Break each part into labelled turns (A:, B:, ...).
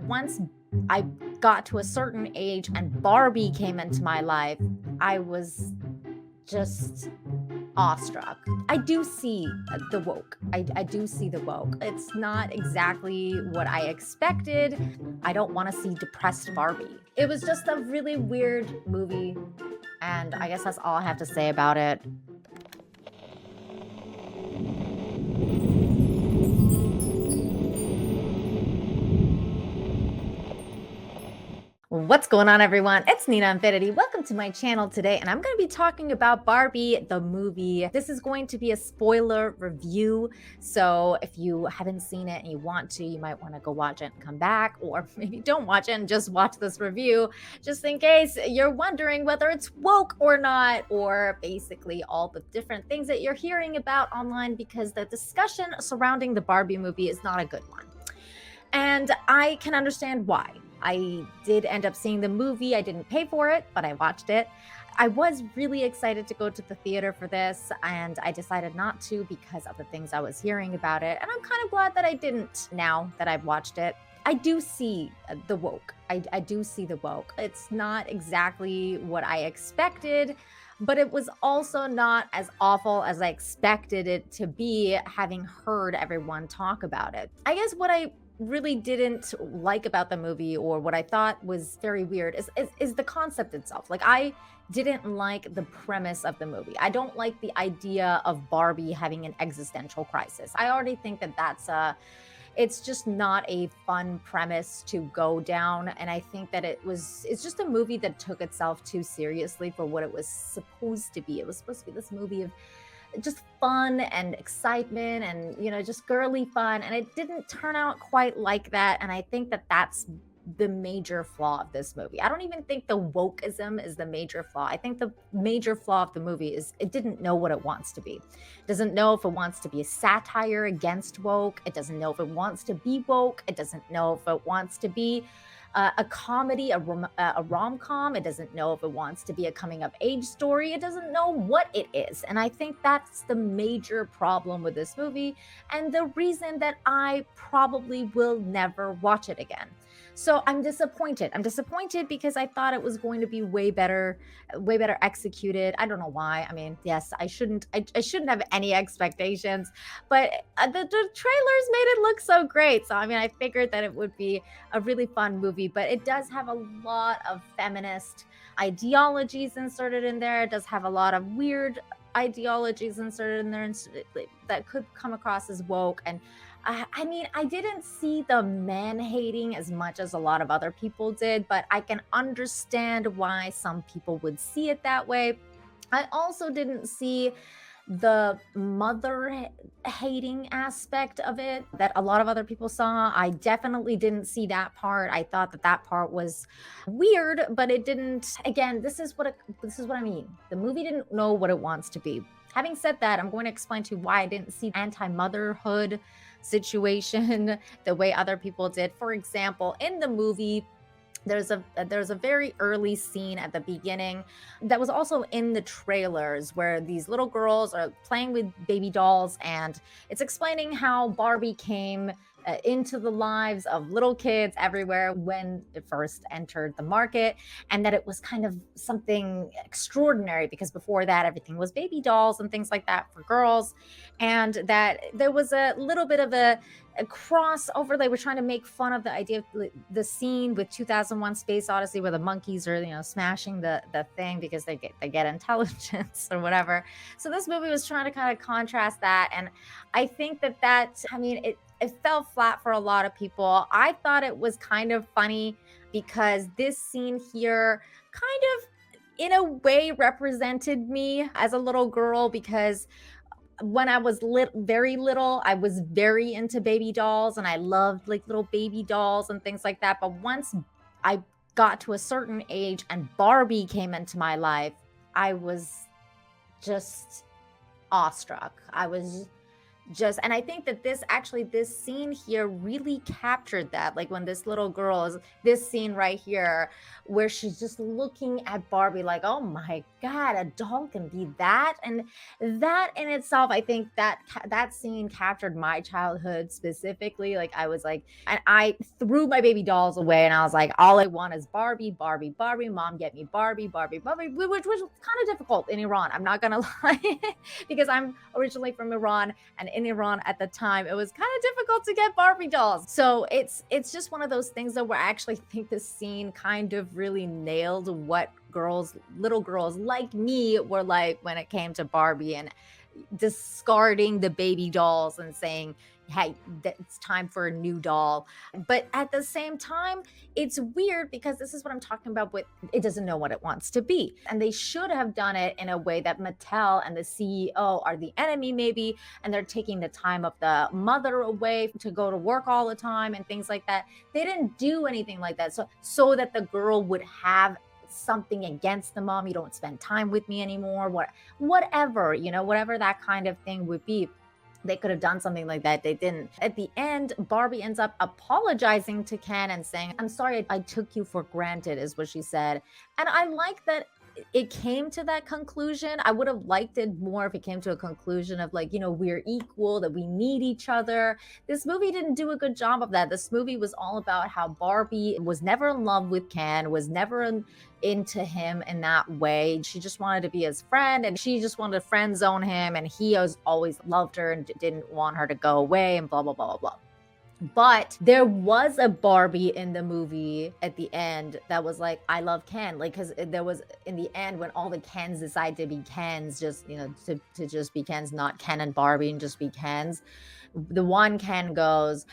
A: once I got to a certain age and Barbie came into my life, I was just awestruck. I do see the woke. I do see the woke. It's not exactly what I expected. I don't want to see depressed Barbie. It was just a really weird movie, and I guess that's all I have to say about it. What's going on, everyone? It's Nina Infinity. Welcome to my channel today, and I'm going to be talking about Barbie, the movie. This is going to be a spoiler review, so if you haven't seen it and you want to, you might want to go watch it and come back, or maybe don't watch it and just watch this review, just in case you're wondering whether it's woke or not, or basically all the different things that you're hearing about online, because the discussion surrounding the Barbie movie is not a good one. And I can understand why. I did end up seeing the movie. I didn't pay for it, but I watched it. I was really excited to go to the theater for this, and I decided not to because of the things I was hearing about it. And I'm kind of glad that I didn't now that I've watched it. I do see the woke. I do see the woke. It's not exactly what I expected, but it was also not as awful as I expected it to be, having heard everyone talk about it. I guess what I really didn't like about the movie, or what I thought was very weird, is the concept itself. Like, I didn't like the premise of the movie. I don't like the idea of Barbie having an existential crisis. I already think that it's just not a fun premise to go down, and I think that it's just a movie that took itself too seriously for what it was supposed to be. It was supposed to be this movie of just fun and excitement and, just girly fun, and it didn't turn out quite like that. And I think that that's the major flaw of this movie. I don't even think the wokeism is the major flaw. I think the major flaw of the movie is it didn't know what it wants to be. It doesn't know if it wants to be a satire against woke. It doesn't know if it wants to be woke. It doesn't know if it wants to be a comedy, a rom-com. It doesn't know if it wants to be a coming-of-age story. It doesn't know what it is. And I think that's the major problem with this movie, and the reason that I probably will never watch it again. So I'm disappointed. I'm disappointed because I thought it was going to be way better executed. I don't know why. I mean, yes, I shouldn't have any expectations, but the trailers made it look so great. So I mean, I figured that it would be a really fun movie, but it does have a lot of feminist ideologies inserted in there. It does have a lot of weird ideologies inserted in there that could come across as woke. And I mean, I didn't see the man hating as much as a lot of other people did, but I can understand why some people would see it that way. I also didn't see the mother hating aspect of it that a lot of other people saw. I definitely didn't see that part. I thought that that part was weird, but it didn't. Again, this is what I mean. The movie didn't know what it wants to be. Having said that, I'm going to explain to you why I didn't see anti-motherhood situation the way other people did. For example, in the movie, there's a very early scene at the beginning that was also in the trailers, where these little girls are playing with baby dolls, and it's explaining how Barbie came into the lives of little kids everywhere when it first entered the market, and that it was kind of something extraordinary because before that everything was baby dolls and things like that for girls, and that there was a little bit of a crossover. They were trying to make fun of the idea of the scene with 2001 Space Odyssey where the monkeys are, smashing the thing because they get intelligence or whatever. So this movie was trying to kind of contrast that, and I think that I mean, it fell flat for a lot of people. I thought it was kind of funny because this scene here kind of in a way represented me as a little girl, because when I was very little, I was very into baby dolls, and I loved like little baby dolls and things like that. But once I got to a certain age and Barbie came into my life, I was just awestruck. I was just, and I think that this scene here really captured that. Like when this little girl is, this scene right here where she's just looking at Barbie like, oh my God, a doll can be that. And that in itself, I think that that scene captured my childhood specifically. Like I was like, and I threw my baby dolls away and I was like, all I want is Barbie, Barbie, Barbie. Mom, get me Barbie, Barbie, Barbie, which was kind of difficult in Iran. I'm not gonna lie, because I'm originally from Iran, and in Iran at the time, it was kind of difficult to get Barbie dolls. So it's just one of those things that where I actually think the scene kind of really nailed what little girls like me were like when it came to Barbie, and discarding the baby dolls and saying, hey, it's time for a new doll. But at the same time, it's weird because this is what I'm talking about with, it doesn't know what it wants to be. And they should have done it in a way that Mattel and the CEO are the enemy, maybe, and they're taking the time of the mother away to go to work all the time and things like that. They didn't do anything like that. So that the girl would have something against the mom. You don't spend time with me anymore. Whatever, whatever that kind of thing would be. They could have done something like that. They didn't. At the end, Barbie ends up apologizing to Ken and saying, I'm sorry, I took you for granted, is what she said. And I like that it came to that conclusion. I would have liked it more if it came to a conclusion of like, we're equal, that we need each other. This movie didn't do a good job of that. This movie was all about how Barbie was never in love with Ken, was never into him in that way. She just wanted to be his friend, and she just wanted to friend zone him, and he has always loved her and didn't want her to go away, and blah, blah, blah, blah, blah. But there was a Barbie in the movie at the end that was like, I love Ken. Like, because there was in the end when all the Kens decide to be Kens, just, to just be Kens, not Ken and Barbie and just be Kens. The one Ken goes,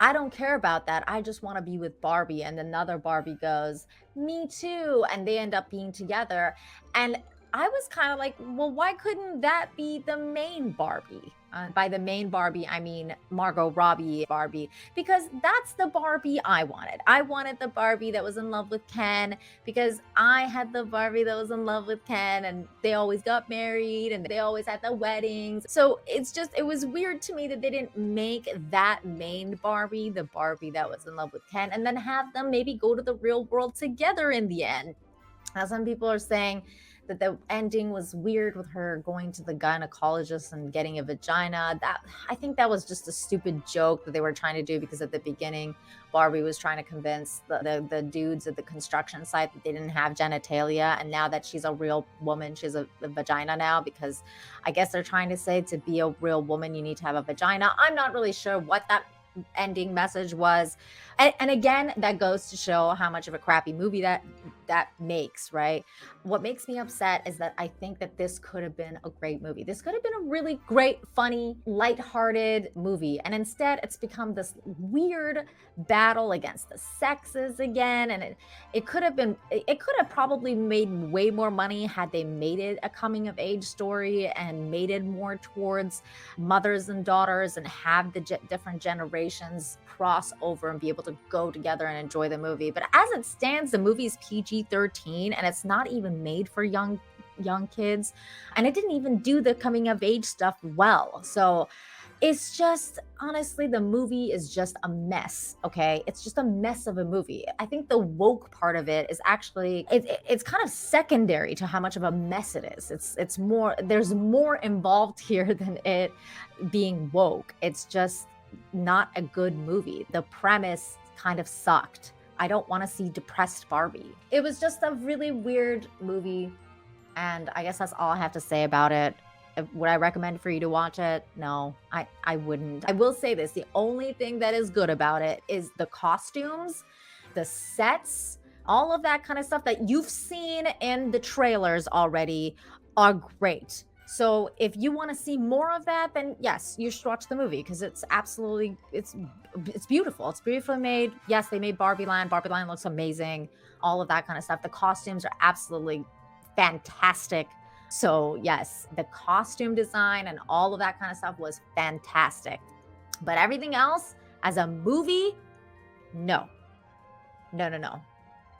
A: I don't care about that. I just want to be with Barbie. And another Barbie goes, me too. And they end up being together. And I was kind of like, well, why couldn't that be the main Barbie? By the main Barbie, I mean Margot Robbie Barbie, because that's the Barbie I wanted. I wanted the Barbie that was in love with Ken, because I had the Barbie that was in love with Ken, and they always got married and they always had the weddings. So it was weird to me that they didn't make that main Barbie the Barbie that was in love with Ken, and then have them maybe go to the real world together in the end. Now, some people are saying that the ending was weird with her going to the gynecologist and getting a vagina. That, I think that was just a stupid joke that they were trying to do, because at the beginning, Barbie was trying to convince the dudes at the construction site that they didn't have genitalia. And now that she's a real woman, she has a vagina now, because I guess they're trying to say to be a real woman, you need to have a vagina. I'm not really sure what that ending message was. And again, that goes to show how much of a crappy movie that makes, right? What makes me upset is that I think that this could have been a great movie. This could have been a really great, funny, lighthearted movie. And instead, it's become this weird battle against the sexes again. And it could have probably made way more money had they made it a coming of age story and made it more towards mothers and daughters, and have the different generations cross over and be able to go together and enjoy the movie. But as it stands, the movie's PG-13, and it's not even made for young kids, and it didn't even do the coming of age stuff well. So it's just, honestly, the movie is just a mess. Okay, it's just a mess of a movie. I think the woke part of it is actually it's kind of secondary to how much of a mess it is. It's more, there's more involved here than it being woke. It's just not a good movie. The premise kind of sucked. I don't want to see depressed Barbie. It was just a really weird movie, and I guess that's all I have to say about it. Would I recommend for you to watch it? No, I wouldn't. I will say this, the only thing that is good about it is the costumes, the sets, all of that kind of stuff that you've seen in the trailers already are great. So if you want to see more of that, then yes, you should watch the movie, because it's absolutely, it's beautiful. It's beautifully made. Yes, they made Barbie Land. Barbie Land looks amazing. All of that kind of stuff. The costumes are absolutely fantastic. So yes, the costume design and all of that kind of stuff was fantastic. But everything else as a movie, no.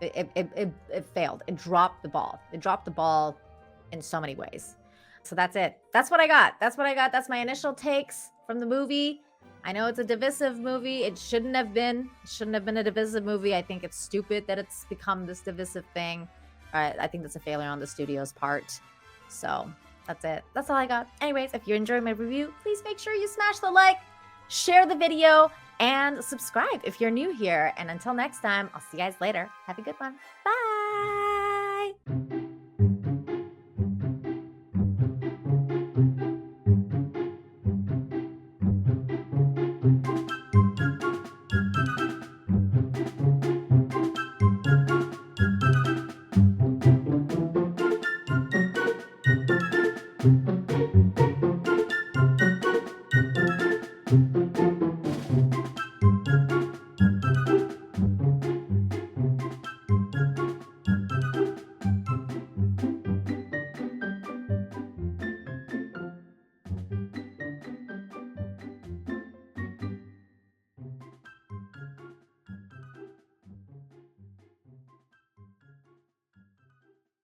A: It failed. It dropped the ball. It dropped the ball in so many ways. So that's it. That's what I got. That's what I got. That's my initial takes from the movie. I know it's a divisive movie. It shouldn't have been. It shouldn't have been a divisive movie. I think it's stupid that it's become this divisive thing. I think that's a failure on the studio's part. So that's it. That's all I got. Anyways, if you're enjoying my review, please make sure you smash the like, share the video, and subscribe if you're new here. And until next time, I'll see you guys later. Have a good one. Bye.